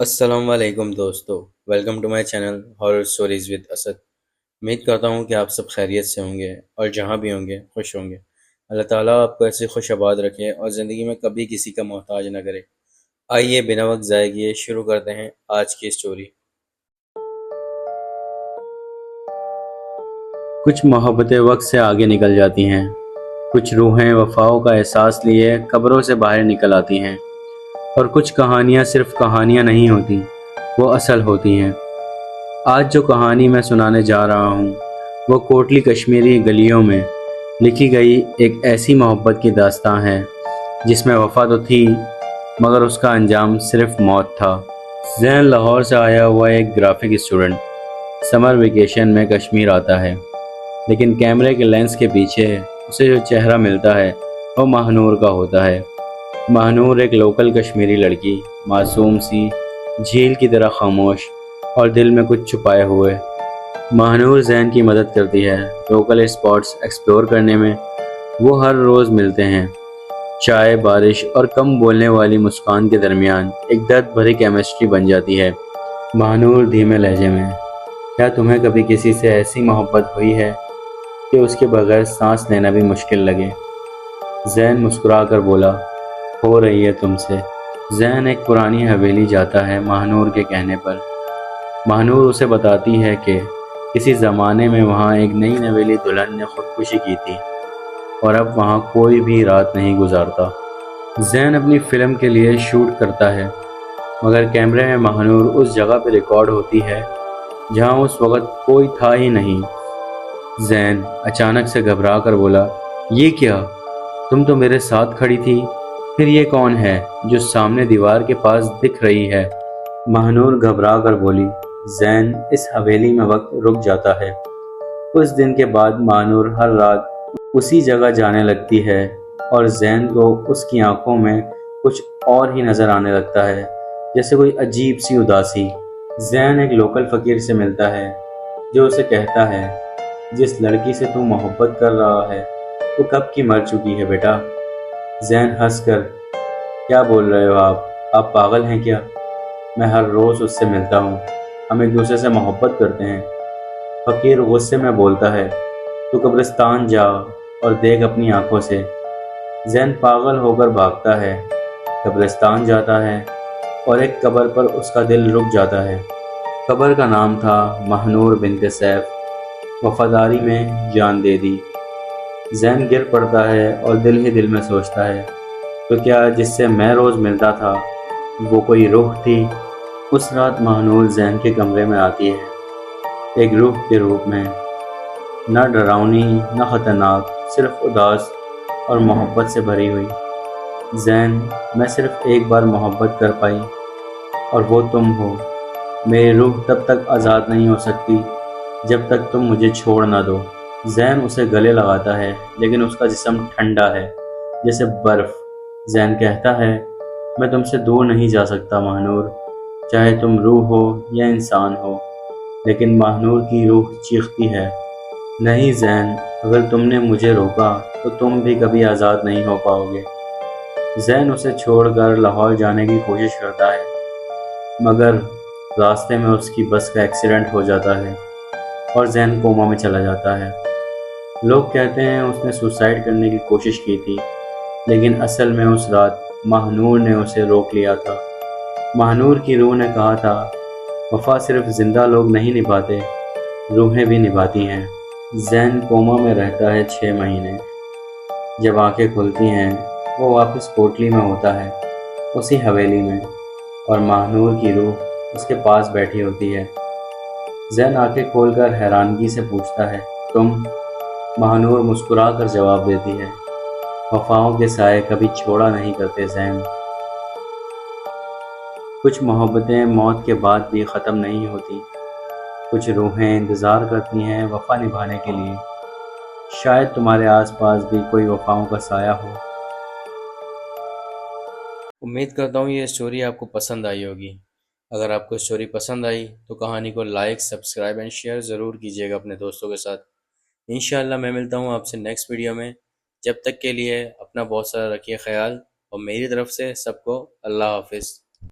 السلام علیکم دوستو، welcome to my channel horror stories with Asad. امید کرتا ہوں کہ آپ سب خیریت سے ہوں گے اور جہاں بھی ہوں گے خوش ہوں گے۔ اللہ تعالیٰ آپ کو ایسے خوش آباد رکھے اور زندگی میں کبھی کسی کا محتاج نہ کرے۔ آئیے بنا وقت ضائع کیے شروع کرتے ہیں آج کی اسٹوری۔ کچھ محبتیں وقت سے آگے نکل جاتی ہیں، کچھ روحیں وفاؤں کا احساس لیے قبروں سے باہر نکل آتی ہیں، اور کچھ کہانیاں صرف کہانیاں نہیں ہوتی، وہ اصل ہوتی ہیں۔ آج جو کہانی میں سنانے جا رہا ہوں وہ کوٹلی کشمیری گلیوں میں لکھی گئی ایک ایسی محبت کی داستان ہے جس میں وفا تو تھی مگر اس کا انجام صرف موت تھا۔ زین لاہور سے آیا ہوا ایک گرافک اسٹوڈنٹ سمر ویکیشن میں کشمیر آتا ہے، لیکن کیمرے کے لینس کے پیچھے اسے جو چہرہ ملتا ہے وہ ماہنور کا ہوتا ہے۔ ماہنور ایک لوکل کشمیری لڑکی، معصوم سی، جھیل کی طرح خاموش اور دل میں کچھ چھپائے ہوئے۔ ماہنور زین کی مدد کرتی ہے، لوکل اسپاٹس ایکسپلور کرنے میں وہ ہر روز ملتے ہیں۔ چائے، بارش اور کم بولنے والی مسکان کے درمیان ایک درد بھری کیمسٹری بن جاتی ہے۔ ماہنور دھیمے لہجے میں: کیا تمہیں کبھی کسی سے ایسی محبت ہوئی ہے کہ اس کے بغیر سانس لینا بھی مشکل لگے؟ زین مسکرا کر بولا: ہو رہی ہے تم سے۔ زین ایک پرانی حویلی جاتا ہے ماہنور کے کہنے پر۔ ماہنور اسے بتاتی ہے کہ کسی زمانے میں وہاں ایک نئی نویلی دلہن نے خودکشی کی تھی اور اب وہاں کوئی بھی رات نہیں گزارتا۔ زین اپنی فلم کے لیے شوٹ کرتا ہے مگر کیمرے میں ماہنور اس جگہ پہ ریکارڈ ہوتی ہے جہاں اس وقت کوئی تھا ہی نہیں۔ زین اچانک سے گھبرا کر بولا: یہ کیا؟ تم تو میرے ساتھ کھڑی تھی، پھر یہ کون ہے جو سامنے دیوار کے پاس دکھ رہی ہے؟ ماہنور گھبرا کر بولی: زین، اس حویلی میں وقت رک جاتا ہے۔ اس دن کے بعد ماہنور ہر رات اسی جگہ جانے لگتی ہے اور زین کو اس کی آنکھوں میں کچھ اور ہی نظر آنے لگتا ہے، جیسے کوئی عجیب سی اداسی۔ زین ایک لوکل فقیر سے ملتا ہے جو اسے کہتا ہے: جس لڑکی سے تم محبت کر رہا ہے وہ کب کی مر چکی ہے بیٹا۔ زین ہنس کر: کیا بول رہے ہو آپ پاگل ہیں کیا؟ میں ہر روز اس سے ملتا ہوں، ہم ایک دوسرے سے محبت کرتے ہیں۔ فقیر غصے میں بولتا ہے: تو قبرستان جا اور دیکھ اپنی آنکھوں سے۔ زین پاگل ہو کر بھاگتا ہے، قبرستان جاتا ہے اور ایک قبر پر اس کا دل رک جاتا ہے۔ قبر کا نام تھا ماہنور بنت سیف، وفاداری میں جان دے دی۔ زین گر پڑتا ہے اور دل ہی دل میں سوچتا ہے: تو کیا جس سے میں روز ملتا تھا وہ کوئی روح تھی؟ اس رات ماہنور زین کے کمرے میں آتی ہے، ایک روح کے روپ میں، نہ ڈراؤنی نہ خطرناک، صرف اداس اور محبت سے بھری ہوئی۔ زین، میں صرف ایک بار محبت کر پائی اور وہ تم ہو۔ میری روح تب تک آزاد نہیں ہو سکتی جب تک تم مجھے چھوڑ نہ دو۔ زین اسے گلے لگاتا ہے لیکن اس کا جسم ٹھنڈا ہے جیسے برف۔ زین کہتا ہے: میں تم سے دور نہیں جا سکتا ماہنور، چاہے تم روح ہو یا انسان ہو۔ لیکن ماہنور کی روح چیختی ہے: نہیں زین، اگر تم نے مجھے روکا تو تم بھی کبھی آزاد نہیں ہو پاؤ گے۔ زین اسے چھوڑ کر لاہور جانے کی کوشش کرتا ہے مگر راستے میں اس کی بس کا ایکسیڈنٹ ہو جاتا ہے اور زین کوما میں چلا جاتا ہے۔ لوگ کہتے ہیں اس نے سوسائڈ کرنے کی کوشش کی تھی، لیکن اصل میں اس رات ماہنور نے اسے روک لیا تھا۔ ماہنور کی روح نے کہا تھا: وفا صرف زندہ لوگ نہیں نبھاتے، روحیں بھی نبھاتی ہیں۔ زین کوما میں رہتا ہے 6 مہینے۔ جب آنکھیں کھلتی ہیں وہ واپس کوٹلی میں ہوتا ہے، اسی حویلی میں، اور ماہنور کی روح اس کے پاس بیٹھی ہوتی ہے۔ زین آنکھیں کھول کر حیرانگی سے پوچھتا ہے: تم؟ ماہنور مسکرا کر جواب دیتی ہے: وفاؤں کے سائے کبھی چھوڑا نہیں کرتے زین۔ کچھ محبتیں موت کے بعد بھی ختم نہیں ہوتی، کچھ روحیں انتظار کرتی ہیں وفا نبھانے کے لیے۔ شاید تمہارے آس پاس بھی کوئی وفاؤں کا سایہ ہو۔ امید کرتا ہوں یہ اسٹوری آپ کو پسند آئی ہوگی۔ اگر آپ کو اسٹوری پسند آئی تو کہانی کو لائک، سبسکرائب اینڈ شیئر ضرور کیجیے گا اپنے دوستوں کے ساتھ۔ انشاءاللہ میں ملتا ہوں آپ سے نیکسٹ ویڈیو میں۔ جب تک کے لیے اپنا بہت سارا رکھیے خیال، اور میری طرف سے سب کو اللہ حافظ۔